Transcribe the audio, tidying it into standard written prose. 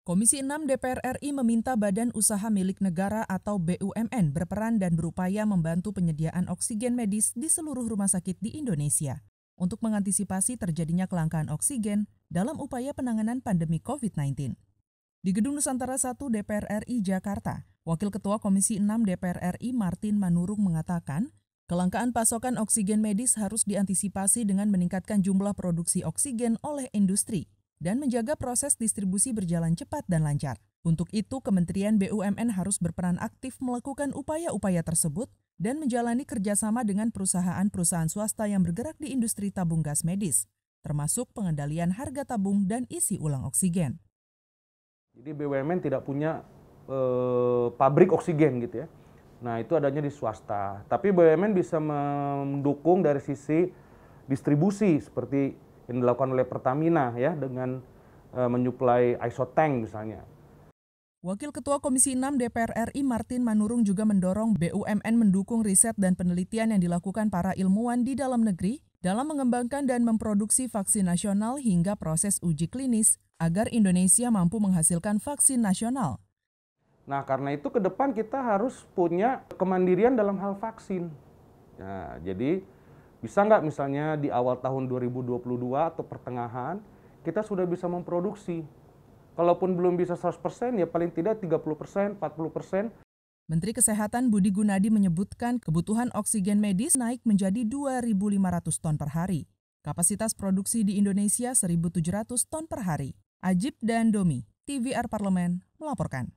Komisi 6 DPR RI meminta Badan Usaha Milik Negara atau BUMN berperan dan berupaya membantu penyediaan oksigen medis di seluruh rumah sakit di Indonesia untuk mengantisipasi terjadinya kelangkaan oksigen dalam upaya penanganan pandemi COVID-19. Di Gedung Nusantara 1 DPR RI Jakarta, Wakil Ketua Komisi 6 DPR RI Martin Manurung mengatakan, kelangkaan pasokan oksigen medis harus diantisipasi dengan meningkatkan jumlah produksi oksigen oleh industri dan menjaga proses distribusi berjalan cepat dan lancar. Untuk itu, Kementerian BUMN harus berperan aktif melakukan upaya-upaya tersebut dan menjalani kerjasama dengan perusahaan-perusahaan swasta yang bergerak di industri tabung gas medis, termasuk pengendalian harga tabung dan isi ulang oksigen. Jadi BUMN tidak punya pabrik oksigen gitu ya. Nah, itu adanya di swasta. Tapi BUMN bisa mendukung dari sisi distribusi seperti yang dilakukan oleh Pertamina ya dengan menyuplai isotank misalnya. Wakil Ketua Komisi 6 DPR RI Martin Manurung juga mendorong BUMN mendukung riset dan penelitian yang dilakukan para ilmuwan di dalam negeri dalam mengembangkan dan memproduksi vaksin nasional hingga proses uji klinis agar Indonesia mampu menghasilkan vaksin nasional. Nah, karena itu ke depan kita harus punya kemandirian dalam hal vaksin. Nah, jadi bisa nggak misalnya di awal tahun 2022 atau pertengahan, kita sudah bisa memproduksi. Kalaupun belum bisa 100%, ya paling tidak 30%, 40%. Menteri Kesehatan Budi Gunadi menyebutkan kebutuhan oksigen medis naik menjadi 2.500 ton per hari. Kapasitas produksi di Indonesia 1.700 ton per hari. Ajib dan Domi, TVR Parlemen, melaporkan.